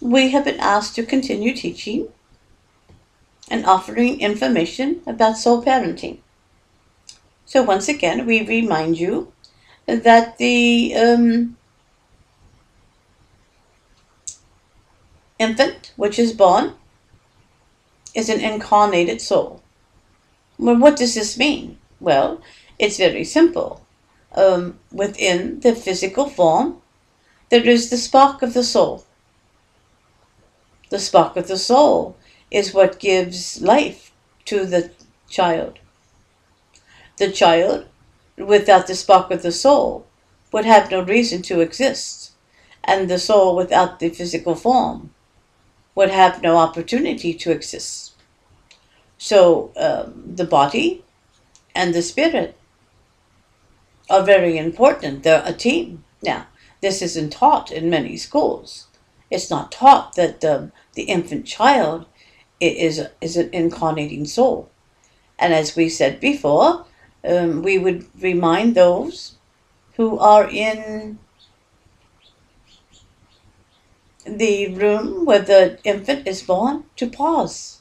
we have been asked to continue teaching and offering information about soul parenting. So once again, we remind you that the infant which is born is an incarnated soul. Well, what does this mean? Well, it's very simple. Within the physical form, there is the spark of the soul. The spark of the soul is what gives life to the child. The child, without the spark of the soul, would have no reason to exist, and the soul without the physical form would have no opportunity to exist. So the body and the spirit are very important. They're a team. Now, this isn't taught in many schools. It's not taught that the infant child is an incarnating soul. And as we said before, we would remind those who are in the room where the infant is born to pause.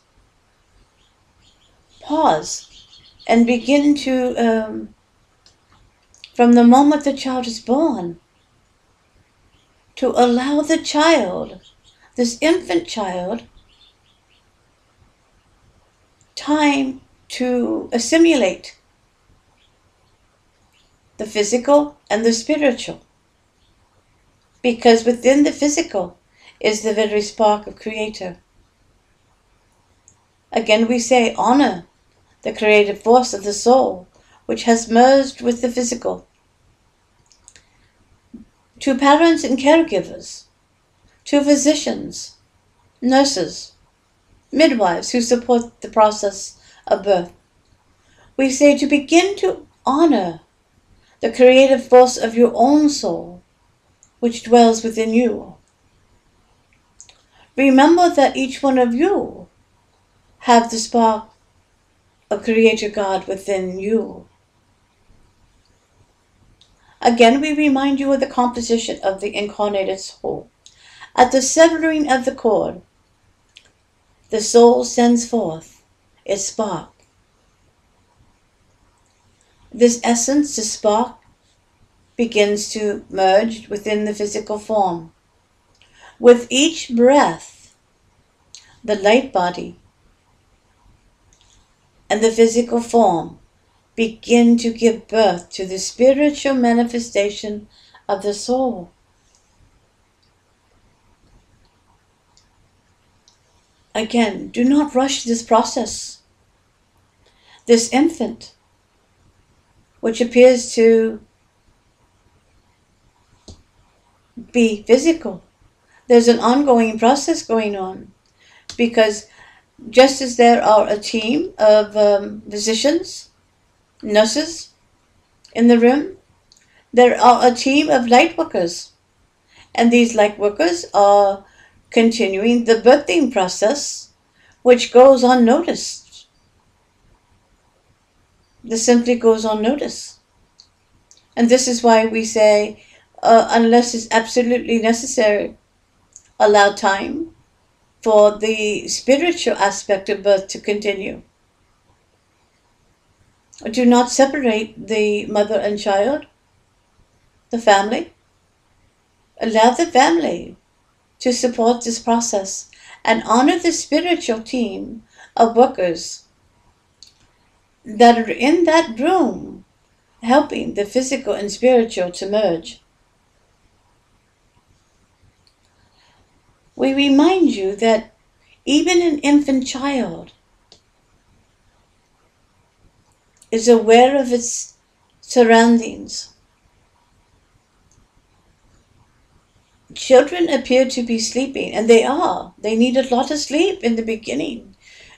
Pause and begin to, from the moment the child is born, to allow the child, this infant child, time to assimilate the physical and the spiritual. Because within the physical is the very spark of Creator. Again, we say, honor the creative force of the soul, which has merged with the physical. To parents and caregivers, to physicians, nurses, midwives who support the process of birth, we say to begin to honor the creative force of your own soul, which dwells within you. Remember that each one of you have the spark of Creator God within you. Again, we remind you of the composition of the incarnated soul. At the severing of the cord, the soul sends forth its spark. This essence, the spark, begins to merge within the physical form. With each breath, the light body and the physical form begin to give birth to the spiritual manifestation of the soul. Again, do not rush this process. This infant, which appears to be physical, there's an ongoing process going on, because just as there are a team of physicians, nurses in the room, there are a team of light workers, and these light workers are continuing the birthing process, which goes unnoticed. This simply goes unnoticed. And this is why we say, unless it's absolutely necessary, allow time for the spiritual aspect of birth to continue. Do not separate the mother and child, the family. Allow the family to support this process and honor the spiritual team of workers that are in that room, helping the physical and spiritual to merge. We remind you that even an infant child is aware of its surroundings. Children appear to be sleeping, and they are. They need a lot of sleep in the beginning.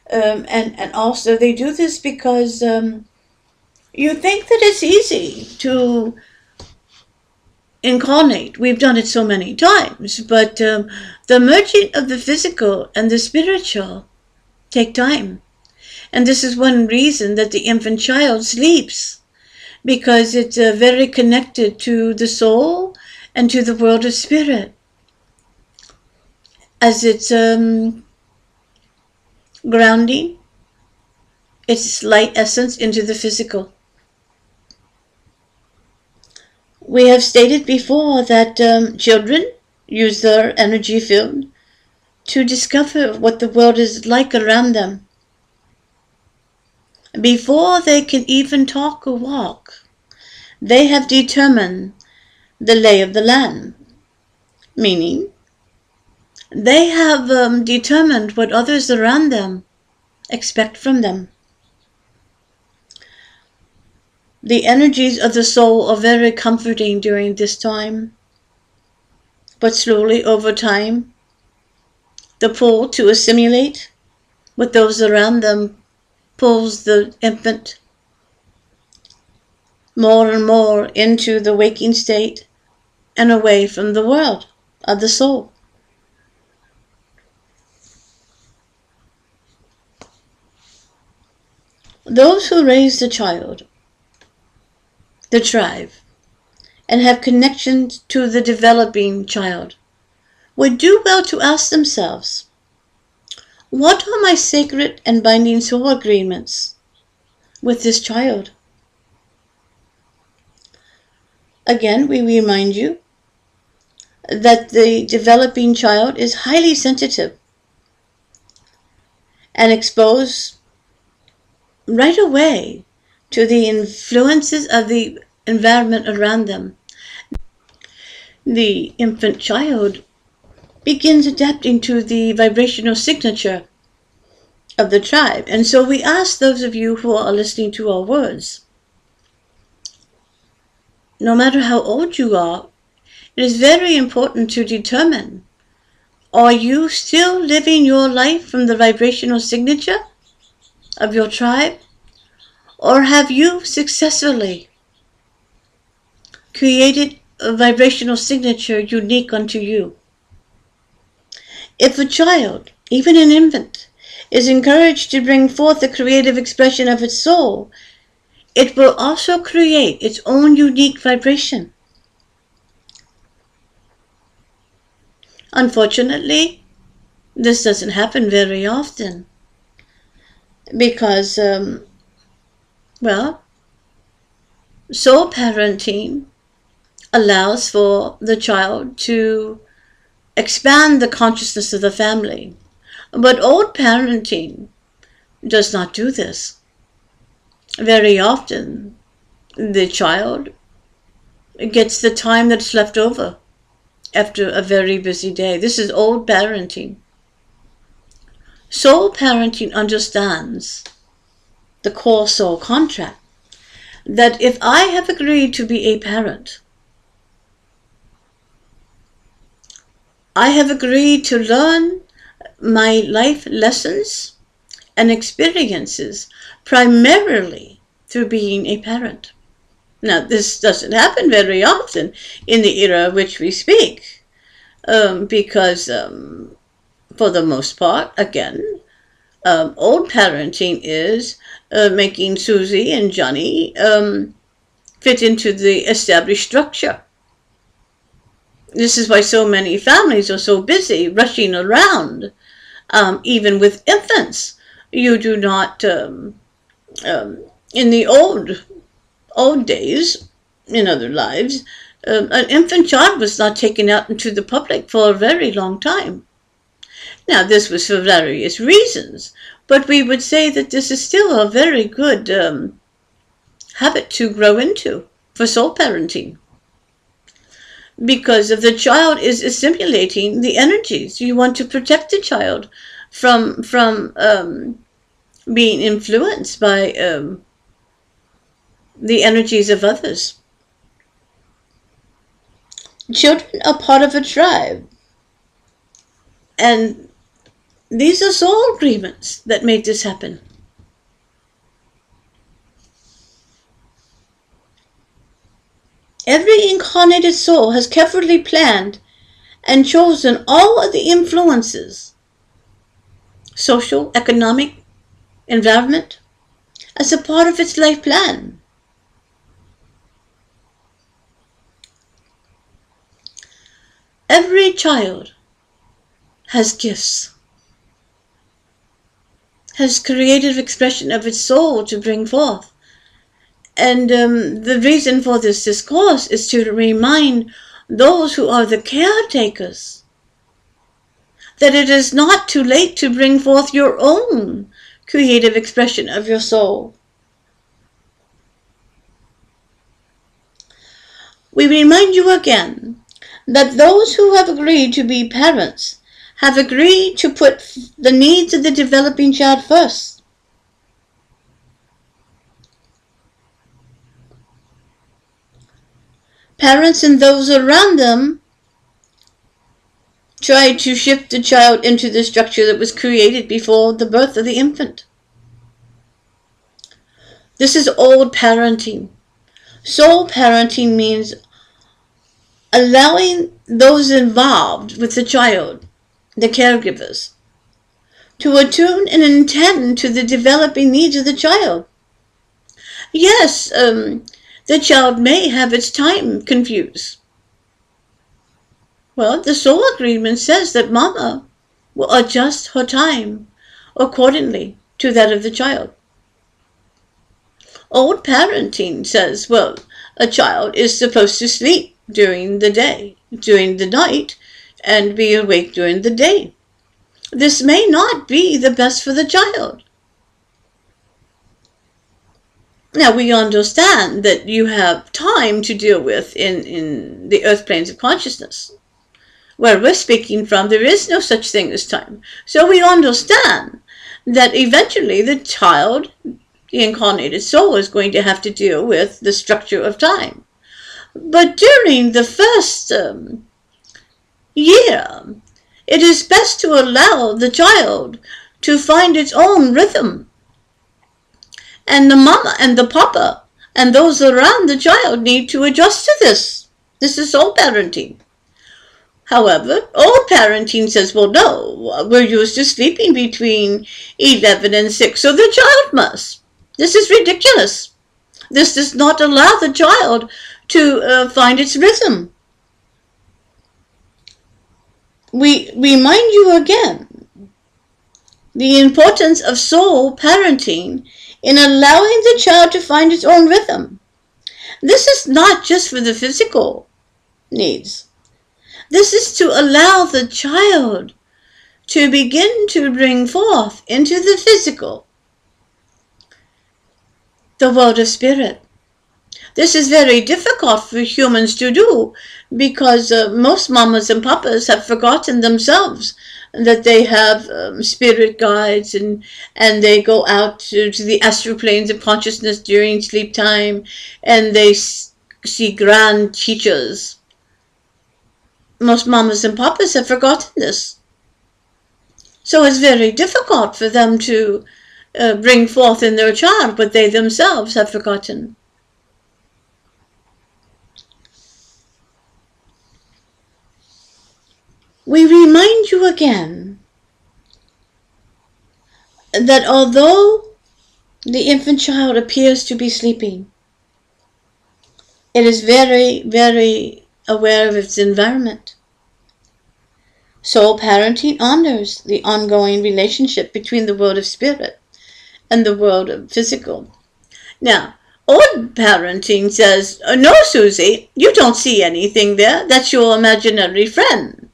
And also they do this because you think that it's easy to incarnate. We've done it so many times, but the merging of the physical and the spiritual take time. And this is one reason that the infant child sleeps, because it's very connected to the soul and to the world of spirit. as its grounding its light essence into the physical. We have stated before that children use their energy field to discover what the world is like around them. Before they can even talk or walk, they have determined the lay of the land, meaning they have determined what others around them expect from them. The energies of the soul are very comforting during this time, but slowly over time, the pull to assimilate with those around them pulls the infant more and more into the waking state and away from the world of the soul. Those who raise the child, the tribe, and have connections to the developing child would do well to ask themselves, what are my sacred and binding soul agreements with this child? Again, we remind you that the developing child is highly sensitive and exposed right away to the influences of the environment around them. The infant child begins adapting to the vibrational signature of the tribe. And so we ask those of you who are listening to our words, no matter how old you are, it is very important to determine, are you still living your life from the vibrational signature of your tribe? Or have you successfully created a vibrational signature unique unto you? If a child, even an infant, is encouraged to bring forth the creative expression of its soul, it will also create its own unique vibration. Unfortunately, this doesn't happen very often because, soul parenting allows for the child to expand the consciousness of the family. But old parenting does not do this. Very often, the child gets the time that's left over after a very busy day. This is old parenting. Soul parenting understands the core soul contract, that if I have agreed to be a parent, I have agreed to learn my life lessons and experiences primarily through being a parent. Now, this doesn't happen very often in the era of which we speak, because for the most part, again, old parenting is making Susie and Johnny fit into the established structure. This is why so many families are so busy rushing around. Even with infants, you do not, in the old days, in other lives, an infant child was not taken out into the public for a very long time. Now, this was for various reasons, but we would say that this is still a very good habit to grow into for soul parenting. Because if the child is assimilating the energies, you want to protect the child from being influenced by the energies of others. Children are part of a tribe, and these are soul agreements that made this happen. Every incarnated soul has carefully planned and chosen all of the influences, social, economic, environment, as a part of its life plan. Every child has gifts, has creative expression of its soul to bring forth. And the reason for this discourse is to remind those who are the caretakers that it is not too late to bring forth your own creative expression of your soul. We remind you again that those who have agreed to be parents have agreed to put the needs of the developing child first. Parents and those around them try to shift the child into the structure that was created before the birth of the infant. This is old parenting. Soul parenting means allowing those involved with the child, the caregivers, to attune and attend to the developing needs of the child. Yes, the child may have its time confused. Well, the soul agreement says that Mama will adjust her time accordingly to that of the child. Old parenting says, well, a child is supposed to sleep during the day, during the night, and be awake during the day. This may not be the best for the child. Now, we understand that you have time to deal with in the earth planes of consciousness. Where we're speaking from, there is no such thing as time. So we understand that eventually the child, the incarnated soul, is going to have to deal with the structure of time. But during the first year, it is best to allow the child to find its own rhythm. And the mama and the papa and those around the child need to adjust to this. This is soul parenting. However, old parenting says, well, no, we're used to sleeping between 11 and 6, so the child must. This is ridiculous. This does not allow the child to find its rhythm. We remind you again the importance of soul parenting in allowing the child to find its own rhythm. This is not just for the physical needs. This is to allow the child to begin to bring forth into the physical the world of spirit. This is very difficult for humans to do because most mamas and papas have forgotten themselves that they have spirit guides and they go out to the astral planes of consciousness during sleep time and they see grand teachers. Most mamas and papas have forgotten this. So it's very difficult for them to bring forth in their child what they themselves have forgotten. We remind you again that although the infant child appears to be sleeping, it is very, very aware of its environment. Soul parenting honors the ongoing relationship between the world of spirit and the world of physical. Now, old parenting says, no, Susie, you don't see anything there. That's your imaginary friend.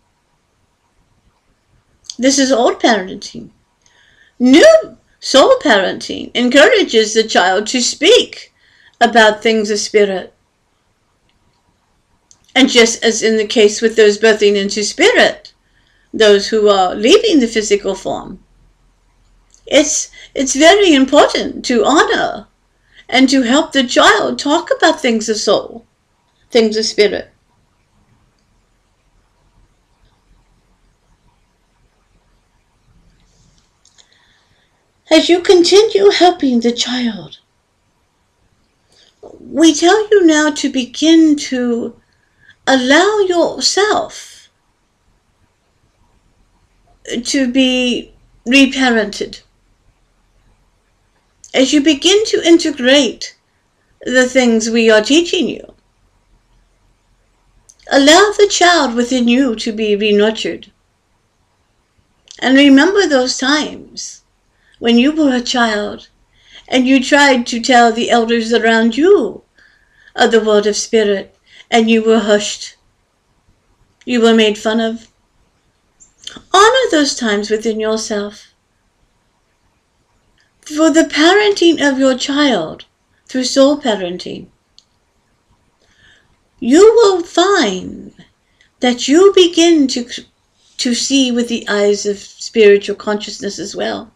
This is old parenting. New soul parenting encourages the child to speak about things of spirit. And just as in the case with those birthing into spirit, those who are leaving the physical form, it's very important to honor and to help the child talk about things of soul, things of spirit. As you continue helping the child, we tell you now to begin to allow yourself to be reparented. As you begin to integrate the things we are teaching you, allow the child within you to be re-nurtured. And remember those times when you were a child and you tried to tell the elders around you of the world of spirit, and you were hushed. You were made fun of. Honor those times within yourself. For the parenting of your child, through soul parenting, you will find that you begin to see with the eyes of spiritual consciousness as well.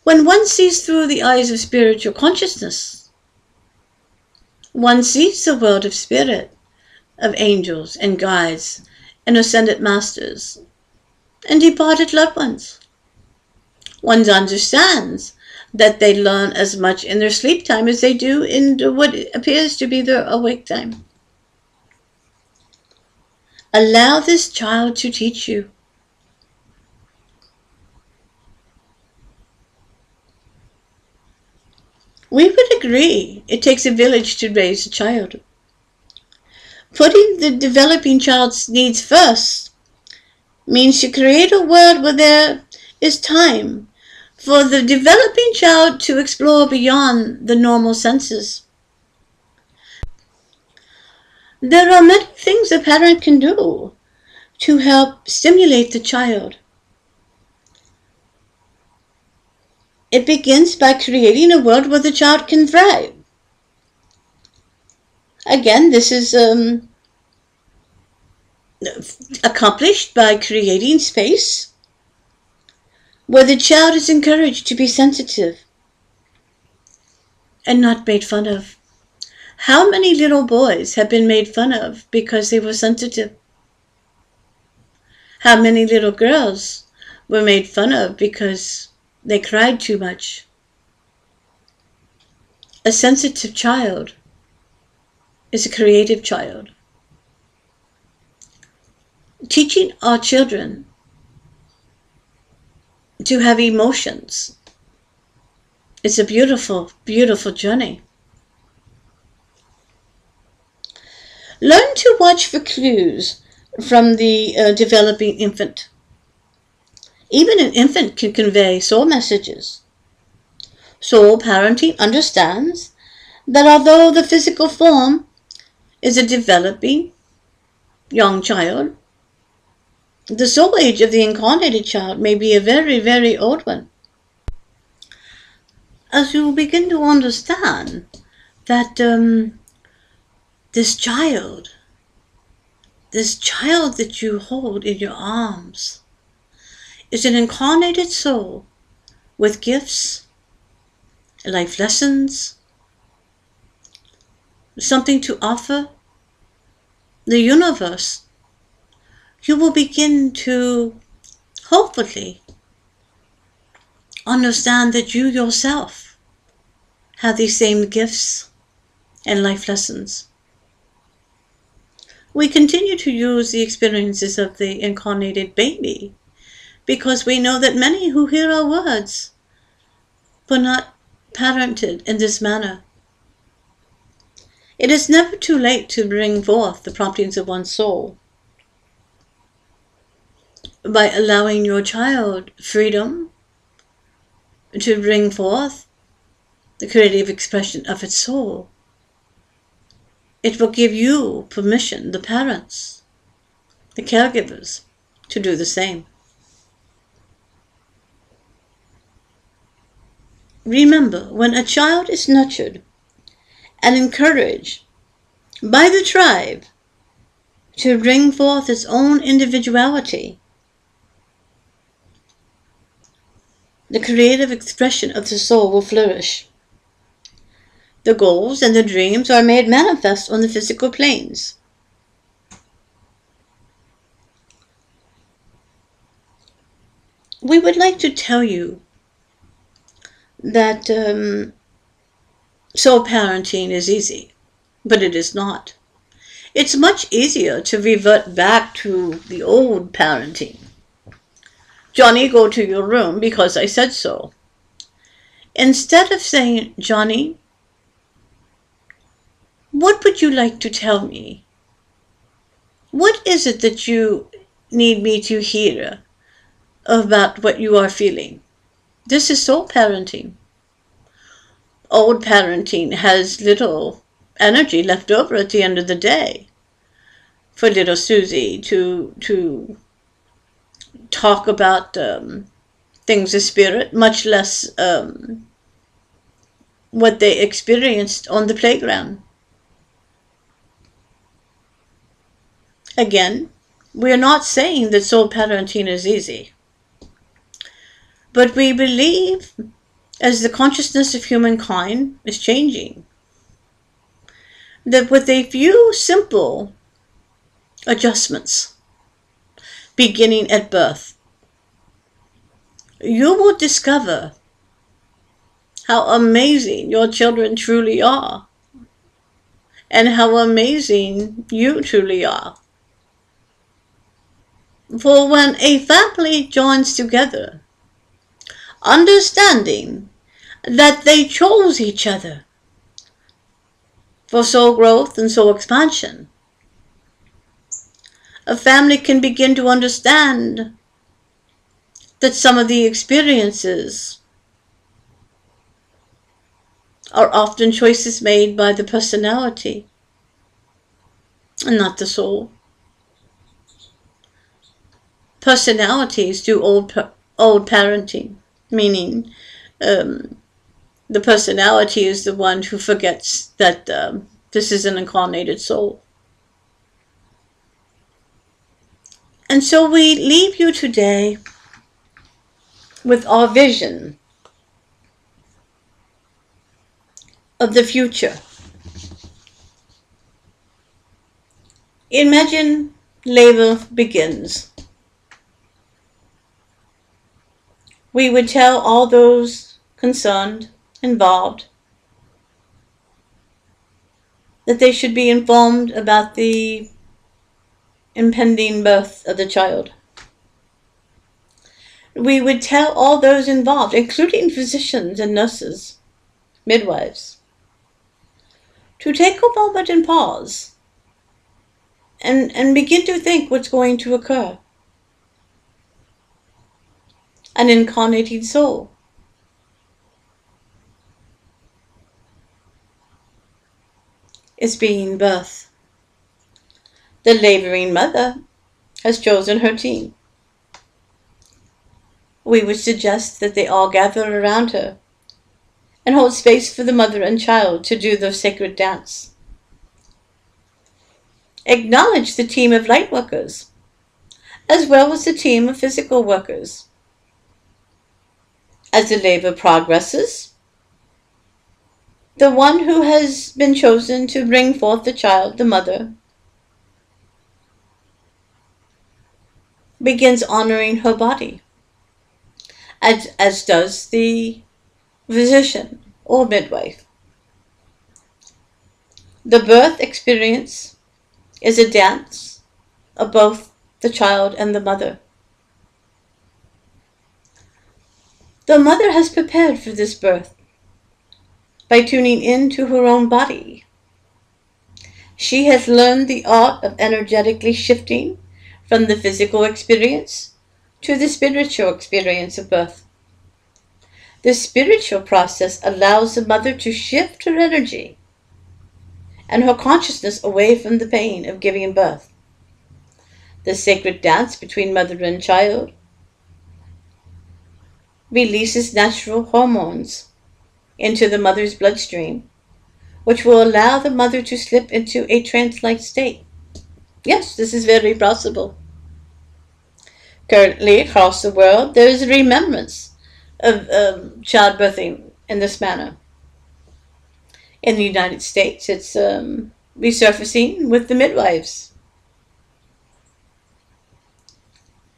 When one sees through the eyes of spiritual consciousness, one sees the world of spirit, of angels and guides and ascended masters and departed loved ones. One understands that they learn as much in their sleep time as they do in what appears to be their awake time. Allow this child to teach you. We would agree it takes a village to raise a child. Putting the developing child's needs first means to create a world where there is time for the developing child to explore beyond the normal senses. There are many things a parent can do to help stimulate the child. It begins by creating a world where the child can thrive. Again, this is accomplished by creating space where the child is encouraged to be sensitive and not made fun of. How many little boys have been made fun of because they were sensitive? How many little girls were made fun of because they cried too much? A sensitive child is a creative child. Teaching our children to have emotions is a beautiful, beautiful journey. Learn to watch for clues from the developing infant. Even an infant can convey soul messages. Soul parenting understands that although the physical form is a developing young child, the soul age of the incarnated child may be a very, very old one. As you begin to understand that this child that you hold in your arms is an incarnated soul with gifts, life lessons, something to offer the universe, you will begin to hopefully understand that you yourself have these same gifts and life lessons. We continue to use the experiences of the incarnated baby because we know that many who hear our words were not parented in this manner. It is never too late to bring forth the promptings of one's soul. By allowing your child freedom to bring forth the creative expression of its soul, it will give you permission, the parents, the caregivers, to do the same. Remember, when a child is nurtured and encouraged by the tribe to bring forth its own individuality, the creative expression of the soul will flourish. The goals and the dreams are made manifest on the physical planes. We would like to tell you that soul parenting is easy, but it is not. It's much easier to revert back to the old parenting. Johnny, go to your room because I said so. Instead of saying, Johnny, what would you like to tell me? What is it that you need me to hear about what you are feeling. This is soul parenting. Old parenting has little energy left over at the end of the day for little Susie to talk about things of spirit, much less what they experienced on the playground. Again, we are not saying that soul parenting is easy, but we believe as the consciousness of humankind is changing, that with a few simple adjustments beginning at birth, you will discover how amazing your children truly are and how amazing you truly are. For when a family joins together, understanding that they chose each other for soul growth and soul expansion, a family can begin to understand that some of the experiences are often choices made by the personality and not the soul. Personalities do old parenting, meaning the personality is the one who forgets that this is an incarnated soul. And so we leave you today with our vision of the future. Imagine labor begins. We would tell all those concerned, involved, that they should be informed about the impending birth of the child. We would tell all those involved, including physicians and nurses, midwives, to take a moment and pause and begin to think what's going to occur. An incarnating soul is being birthed. The laboring mother has chosen her team. We would suggest that they all gather around her and hold space for the mother and child to do the sacred dance. Acknowledge the team of light workers, as well as the team of physical workers. As the labor progresses, the one who has been chosen to bring forth the child, the mother, begins honoring her body, as does the physician or midwife. The birth experience is a dance of both the child and the mother. The mother has prepared for this birth by tuning into her own body. She has learned the art of energetically shifting from the physical experience to the spiritual experience of birth. The spiritual process allows the mother to shift her energy and her consciousness away from the pain of giving birth. The sacred dance between mother and child releases natural hormones into the mother's bloodstream, which will allow the mother to slip into a trance-like state. Yes, this is very possible. Currently, across the world, there is a remembrance of childbirthing in this manner. In the United States, it's resurfacing with the midwives.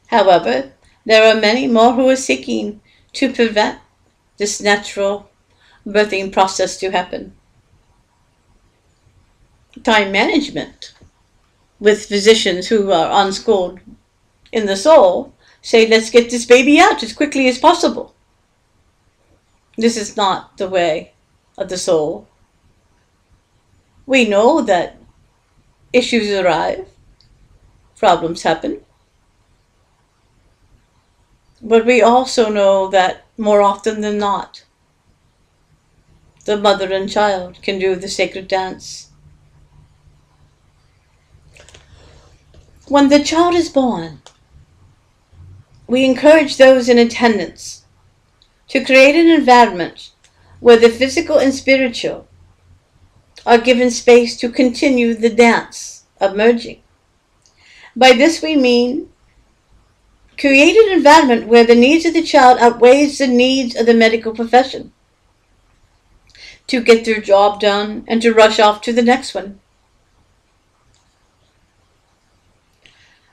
However, there are many more who are seeking to prevent this natural birthing process to happen. Time management with physicians who are unschooled in the soul say, let's get this baby out as quickly as possible. This is not the way of the soul. We know that issues arrive, problems happen, But we also know that more often than not, the mother and child can do the sacred dance. When the child is born, we encourage those in attendance to create an environment where the physical and spiritual are given space to continue the dance of merging. By this we mean create an environment where the needs of the child outweighs the needs of the medical profession to get their job done and to rush off to the next one.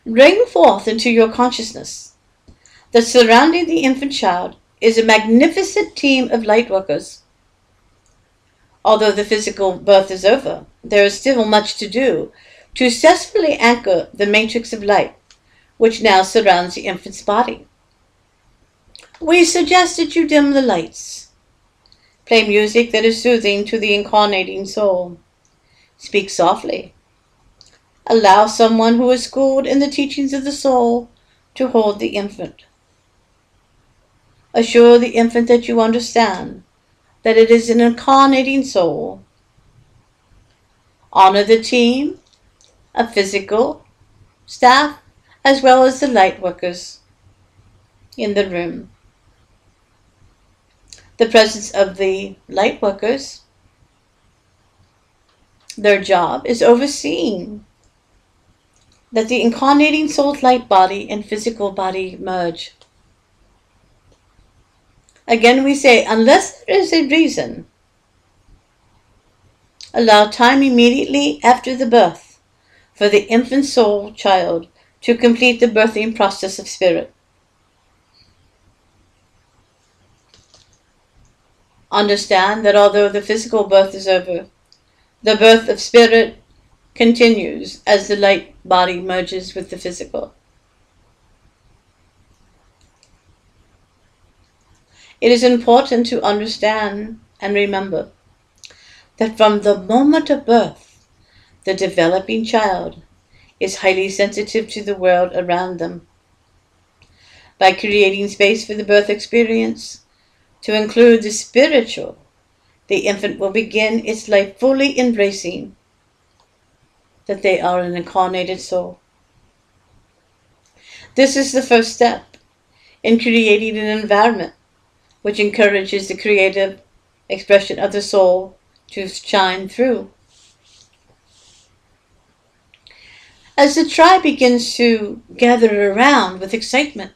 Bring forth into your consciousness that surrounding the infant child is a magnificent team of light workers. Although the physical birth is over, there is still much to do to successfully anchor the matrix of light which now surrounds the infant's body. We suggest that you dim the lights. Play music that is soothing to the incarnating soul. Speak softly. Allow someone who is schooled in the teachings of the soul to hold the infant. Assure the infant that you understand that it is an incarnating soul. Honor the team of physical staff as well as the light workers in the room. The presence of the light workers, their job is overseeing that the incarnating soul's light body and physical body merge. Again we say, unless there is a reason, allow time immediately after the birth for the infant soul child to complete the birthing process of spirit. Understand that although the physical birth is over, the birth of spirit continues as the light body merges with the physical. It is important to understand and remember that from the moment of birth, the developing child is highly sensitive to the world around them. By creating space for the birth experience to include the spiritual, the infant will begin its life fully embracing that they are an incarnated soul. This is the first step in creating an environment which encourages the creative expression of the soul to shine through. As the tribe begins to gather around with excitement,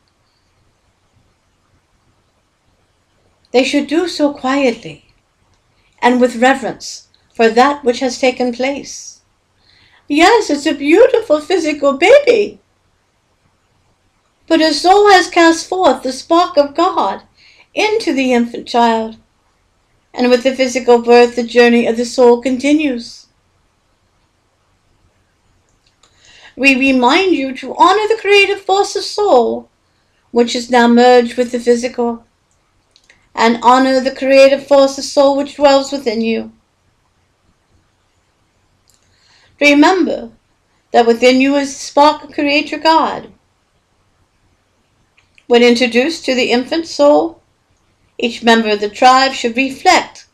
they should do so quietly and with reverence for that which has taken place. Yes, it's a beautiful physical baby, but a soul has cast forth the spark of God into the infant child, and with the physical birth, the journey of the soul continues. We remind you to honor the creative force of soul, which is now merged with the physical, and honor the creative force of soul which dwells within you. Remember that within you is the spark of Creator God. When introduced to the infant soul, each member of the tribe should reflect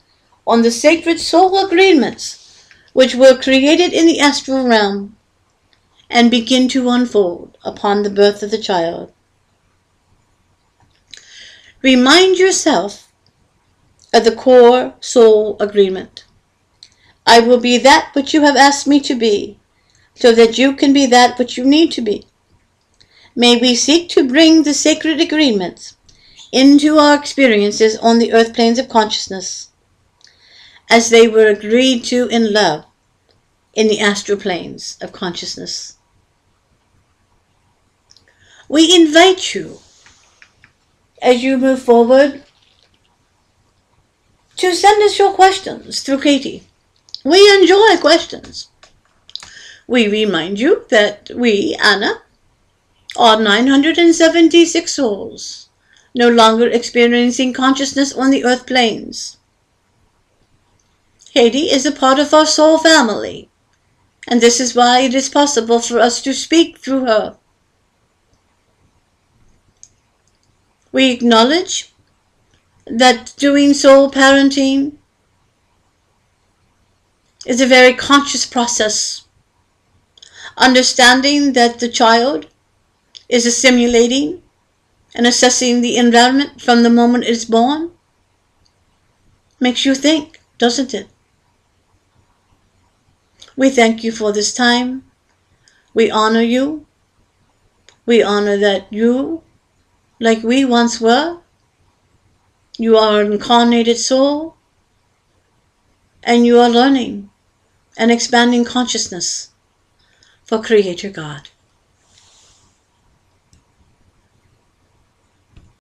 on the sacred soul agreements which were created in the astral realm and begin to unfold upon the birth of the child. Remind yourself of the core soul agreement. I will be that which you have asked me to be, so that you can be that which you need to be. May we seek to bring the sacred agreements into our experiences on the earth planes of consciousness, as they were agreed to in love in the astral planes of consciousness. We invite you, as you move forward, to send us your questions through Katie. We enjoy questions. We remind you that we, Anna, are 976 souls, no longer experiencing consciousness on the earth planes. Haiti is a part of our soul family, and this is why it is possible for us to speak through her. We acknowledge that doing soul parenting is a very conscious process. Understanding that the child is assimilating and assessing the environment from the moment it's born makes you think, doesn't it? We thank you for this time. We honor you. We honor that you, like we once were, you are an incarnated soul, and you are learning and expanding consciousness for Creator God.